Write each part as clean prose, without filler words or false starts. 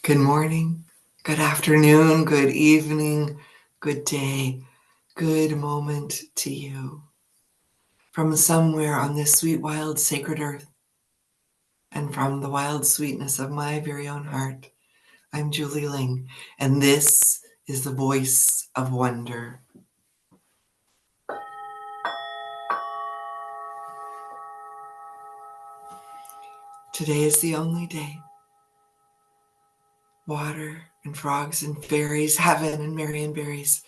Good morning, good afternoon, good evening, good day, good moment to you. From somewhere on this sweet, wild, sacred earth, and from the wild sweetness of my very own heart, I'm Julie Ling, and this is the voice of wonder. Today is the only day. Water and frogs and fairies, heaven and Marian berries.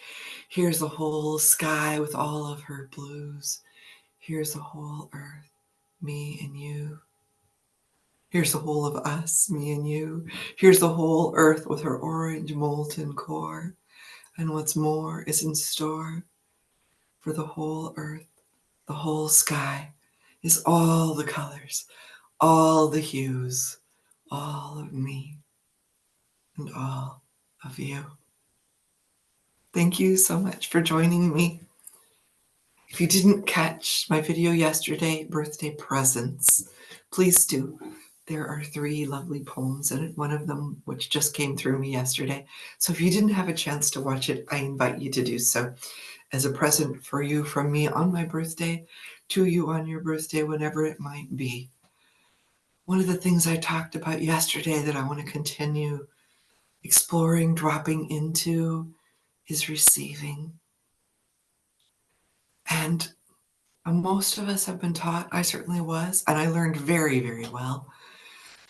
Here's the whole sky with all of her blues. Here's the whole earth, me and you. Here's the whole of us, me and you. Here's the whole earth with her orange molten core. And what's more is in store for the whole earth, the whole sky, is all the colors, all the hues, all of me and all of you. Thank you so much for joining me. If you didn't catch my video yesterday, birthday presents, please do. There are 3 lovely poems in it, one of them which just came through me yesterday. So if you didn't have a chance to watch it, I invite you to do so as a present for you from me on my birthday, to you on your birthday, whenever it might be. One of the things I talked about yesterday that I want to continue exploring, dropping into, is receiving. And most of us have been taught, I certainly was, and I learned very, very well,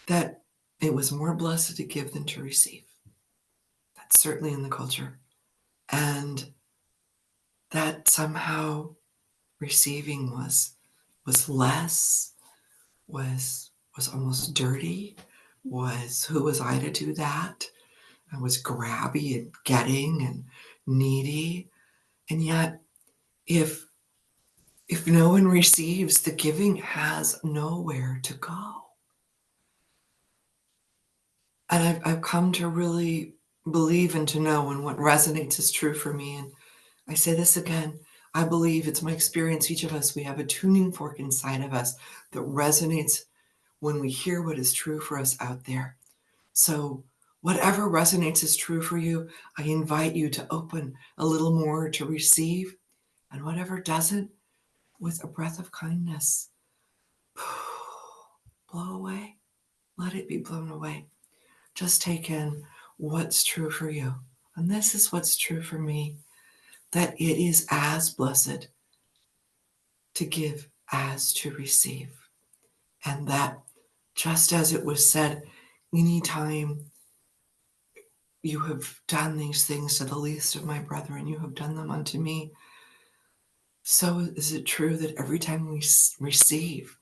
that it was more blessed to give than to receive. That's certainly in the culture. And that somehow receiving was less, was almost dirty, was who was I to do that? I was grabby and getting and needy. And yet, if no one receives, the giving has nowhere to go. And I've come to really believe and to know, and what resonates is true for me. And I say this again, I believe, it's my experience, each of us, we have a tuning fork inside of us that resonates when we hear what is true for us out there. So whatever resonates as true for you, I invite you to open a little more to receive. And whatever doesn't, with a breath of kindness, blow away. Let it be blown away. Just take in what's true for you. And this is what's true for me, that it is as blessed to give as to receive. And that, just as it was said, anytime you have done these things to the least of my brethren, you have done them unto me. So is it true that every time we receive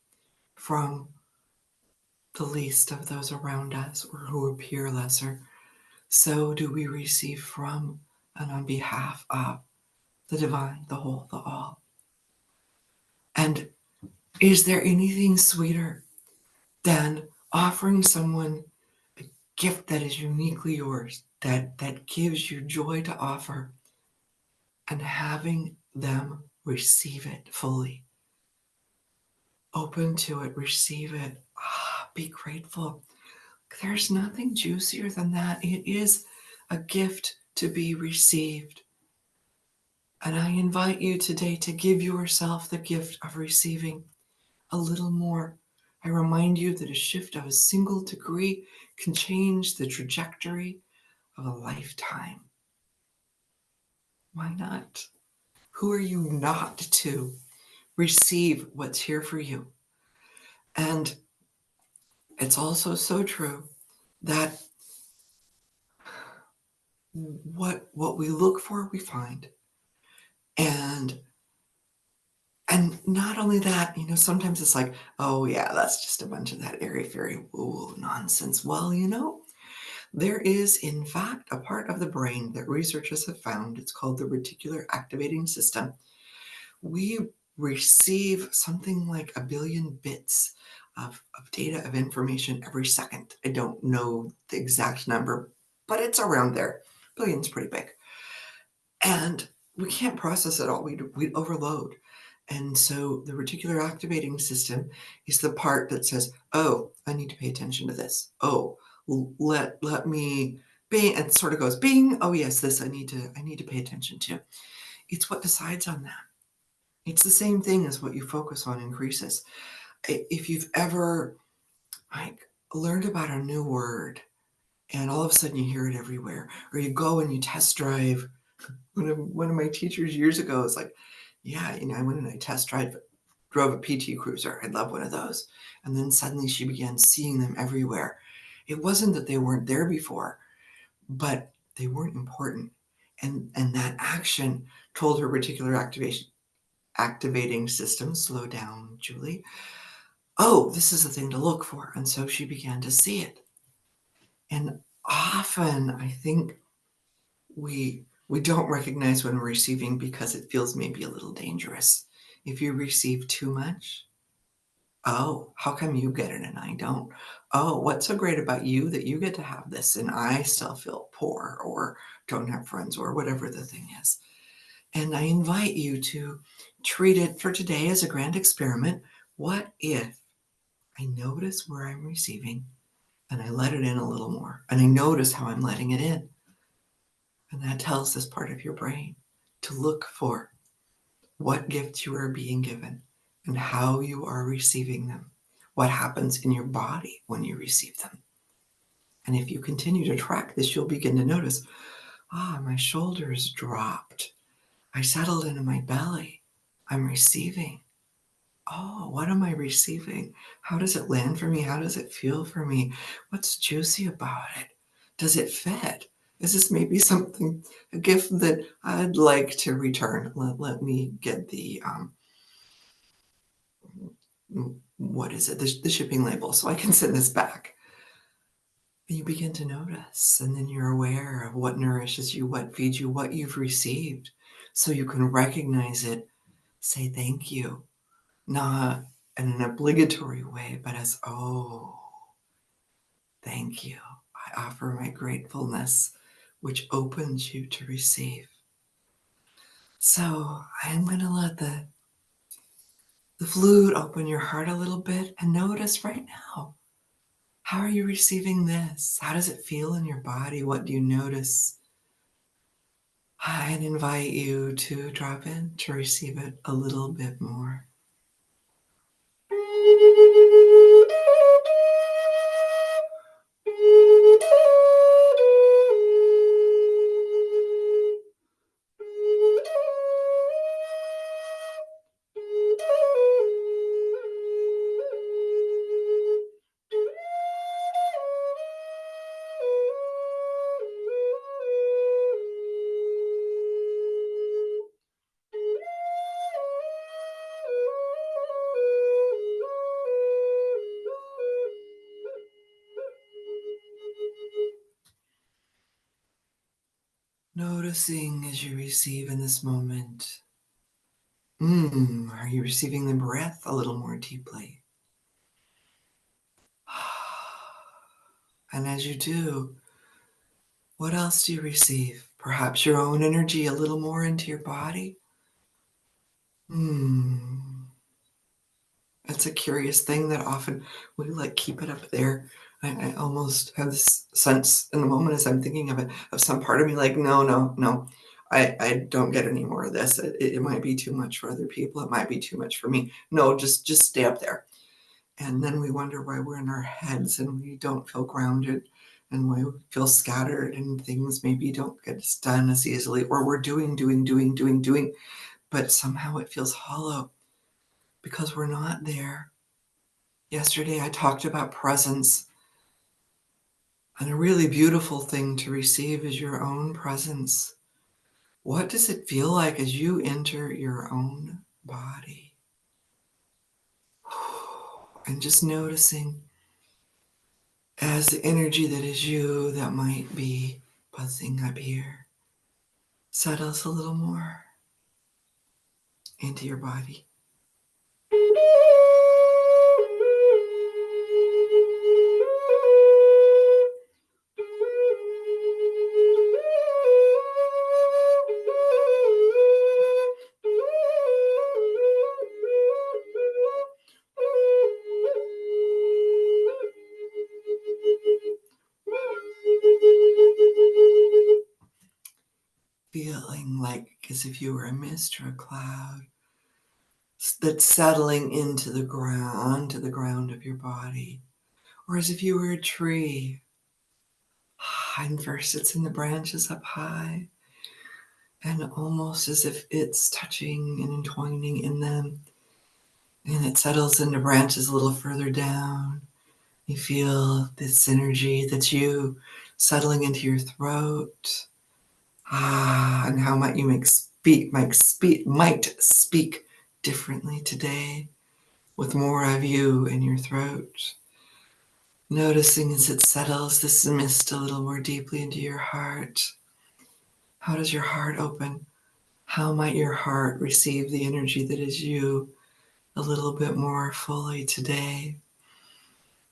from the least of those around us or who appear lesser, so do we receive from and on behalf of the divine, the whole, the all. And is there anything sweeter than offering someone a gift that is uniquely yours, that gives you joy to offer, and having them receive it fully? Open to it, receive it. Be grateful. There's nothing juicier than that. It is a gift to be received. And I invite you today to give yourself the gift of receiving a little more. I remind you that a shift of a single degree can change the trajectory of a lifetime. Why not? Who are you not to receive what's here for you? And it's also so true that what we look for, we find. And not only that, sometimes it's like, oh yeah, that's just a bunch of that airy-fairy woo nonsense. Well, there is, in fact, a part of the brain that researchers have found. It's called the reticular activating system. We receive something like 1 billion bits of data, of information every second. I don't know the exact number, but it's around there. Billion's pretty big. And we can't process it all. We'd overload. And so the reticular activating system is the part that says, oh, I need to pay attention to this. Oh, Let me bing, and sort of goes bing. Oh yes, this I need to pay attention to. It's what decides on that. It's the same thing as what you focus on increases. If you've ever like learned about a new word and all of a sudden you hear it everywhere, or you go and you test drive. One of my teachers years ago was like, yeah, I went and I drove a PT Cruiser. I love one of those. And then suddenly she began seeing them everywhere. It wasn't that they weren't there before, but they weren't important. And that action told her reticular activating system, slow down, Julie. Oh, this is the thing to look for. And so she began to see it. And often I think we don't recognize when we're receiving because it feels maybe a little dangerous. If you receive too much, oh, how come you get it and I don't? Oh, what's so great about you that you get to have this and I still feel poor or don't have friends or whatever the thing is. And I invite you to treat it for today as a grand experiment. What if I notice where I'm receiving and I let it in a little more and I notice how I'm letting it in? And that tells this part of your brain to look for what gifts you are being given and how you are receiving them, what happens in your body when you receive them. And if you continue to track this, you'll begin to notice, my shoulders dropped. I settled into my belly. I'm receiving. Oh, what am I receiving? How does it land for me? How does it feel for me? What's juicy about it? Does it fit? Is this maybe something, a gift that I'd like to return? Let me get the, what is it? The shipping label so I can send this back. And you begin to notice, and then you're aware of what nourishes you, what feeds you, what you've received. So you can recognize it, say thank you, not in an obligatory way, but as, oh, thank you. I offer my gratefulness, which opens you to receive. So I'm going to let the flute open your heart a little bit and notice right now. How are you receiving this? How does it feel in your body? What do you notice? I'd invite you to drop in to receive it a little bit more. Noticing as you receive in this moment. Are you receiving the breath a little more deeply? And as you do, what else do you receive? Perhaps your own energy a little more into your body? It's a curious thing that often we keep it up there. I almost have this sense in the moment as I'm thinking of it, of some part of me like, no, no, no. I don't get any more of this. It might be too much for other people. It might be too much for me. No, just stay up there. And then we wonder why we're in our heads and we don't feel grounded and why we feel scattered and things maybe don't get done as easily, or we're doing, but somehow it feels hollow because we're not there. Yesterday I talked about presence, and a really beautiful thing to receive is your own presence. What does it feel like as you enter your own body? And just noticing as the energy that is you that might be buzzing up here settles a little more into your body. as if you were a mist or a cloud that's settling into the ground, onto the ground of your body, or as if you were a tree. And first it's in the branches up high, and almost as if it's touching and entwining in them. And it settles into branches a little further down. You feel this energy that's you settling into your throat. And how might you might speak differently today with more of you in your throat. Noticing as it settles this mist a little more deeply into your heart. How does your heart open? How might your heart receive the energy that is you a little bit more fully today?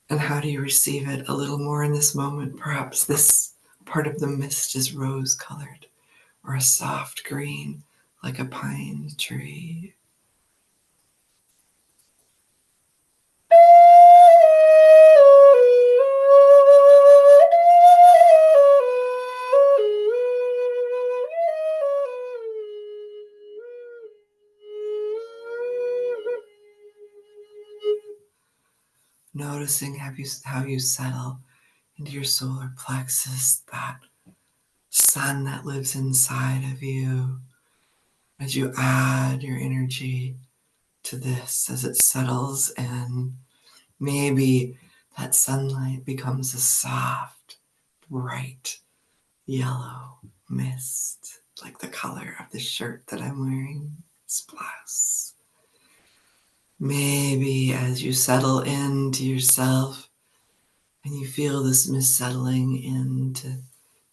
And how do you receive it a little more in this moment? Perhaps this part of the mist is rose colored or a soft green like a pine tree. Noticing how you settle into your solar plexus, that sun that lives inside of you, as you add your energy to this, as it settles, and maybe that sunlight becomes a soft, bright yellow mist, like the color of the shirt that I'm wearing, this blouse. Maybe as you settle into yourself and you feel this mist settling into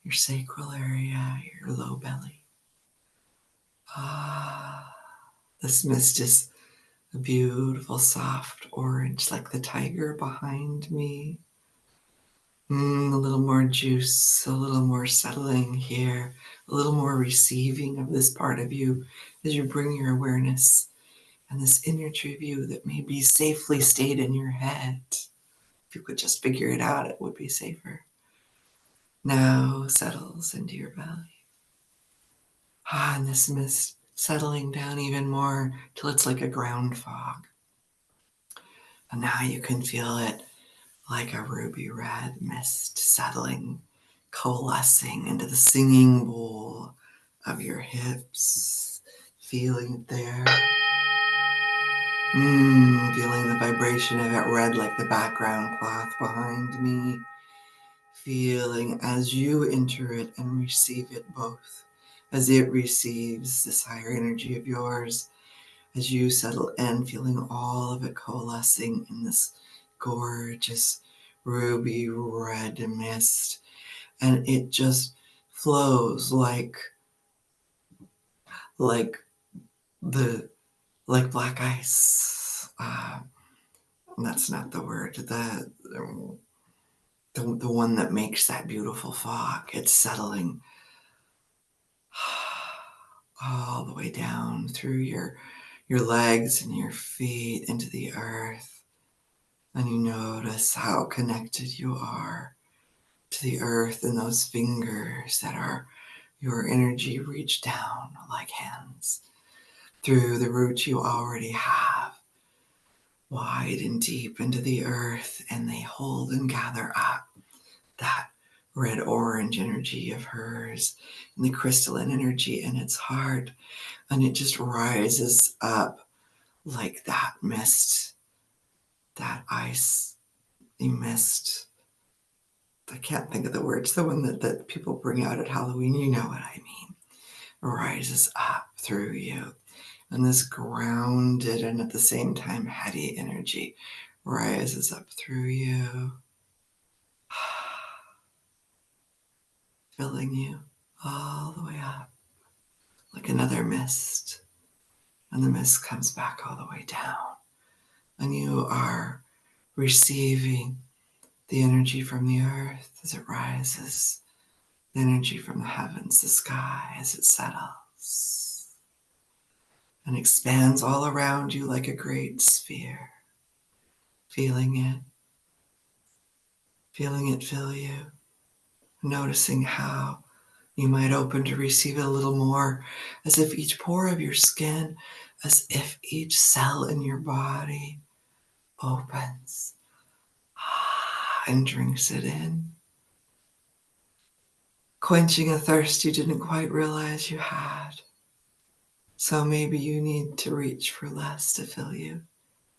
your sacral area, your low belly. This mist is a beautiful, soft orange, like the tiger behind me. A little more juice, a little more settling here, a little more receiving of this part of you as you bring your awareness and this energy of you that may be safely stayed in your head. If you could just figure it out, it would be safer. Now settles into your belly. And this mist settling down even more till it's like a ground fog. And now you can feel it like a ruby red mist settling, coalescing into the singing bowl of your hips. Feeling it there. Feeling the vibration of it red like the background cloth behind me. Feeling as you enter it and receive it both, as it receives this higher energy of yours, as you settle in, feeling all of it coalescing in this gorgeous ruby red mist, and it just flows like the like black ice. That's not the word. The one that makes that beautiful fog. It's settling all the way down through your legs and your feet into the earth. And you notice how connected you are to the earth, and those fingers that are your energy reach down like hands through the roots you already have, wide and deep into the earth, and they hold and gather up that red orange energy of hers and the crystalline energy in its heart, and it just rises up like that mist, that ice mist. I can't think of the words, the one that people bring out at Halloween, you know what I mean, rises up through you. And this grounded and at the same time heady energy rises up through you, filling you all the way up like another mist. And the mist comes back all the way down. And you are receiving the energy from the earth as it rises, the energy from the heavens, the sky as it settles and expands all around you like a great sphere. Feeling it fill you, noticing how You might open to receive it a little more, as if each pore of your skin, as if each cell in your body opens and drinks it in, quenching a thirst you didn't quite realize you had. So maybe you need to reach for less to fill you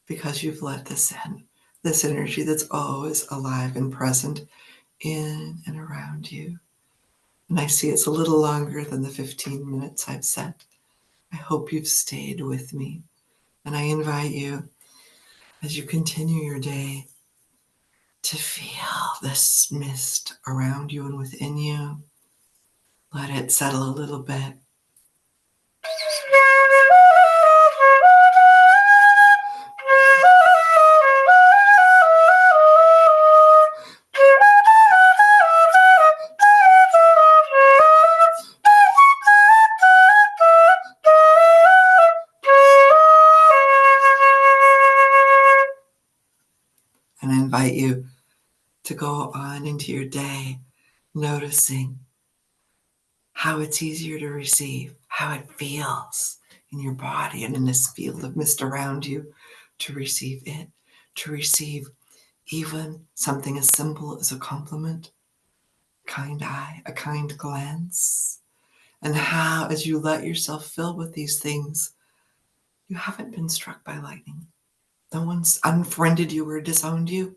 because you've let this in, this energy that's always alive and present in and around you. And I see it's a little longer than the 15 minutes I've set. I hope you've stayed with me. And I invite you, as you continue your day, to feel this mist around you and within you. Let it settle a little bit. And I invite you to go on into your day, noticing how it's easier to receive, how it feels in your body and in this field of mist around you, to receive it, to receive even something as simple as a compliment, kind eye, a kind glance, and how, as you let yourself fill with these things, you haven't been struck by lightning. No one's unfriended you or disowned you.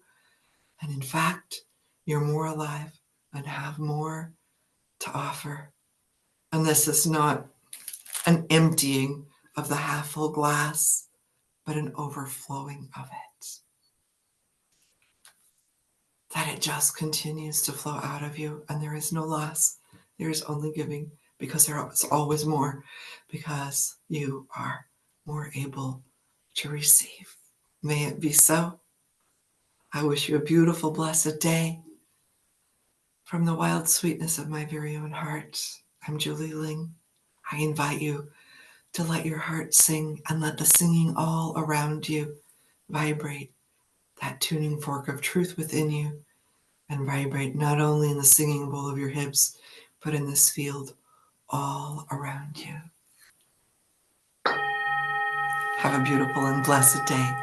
And in fact, you're more alive and have more to offer. And this is not an emptying of the half full glass, but an overflowing of it. That it just continues to flow out of you, and there is no loss. There is only giving, because there is always more, because you are more able to receive. May it be so. I wish you a beautiful, blessed day. From the wild sweetness of my very own heart, I'm Julie Ling. I invite you to let your heart sing and let the singing all around you vibrate that tuning fork of truth within you, and vibrate not only in the singing bowl of your hips, but in this field all around you. Have a beautiful and blessed day.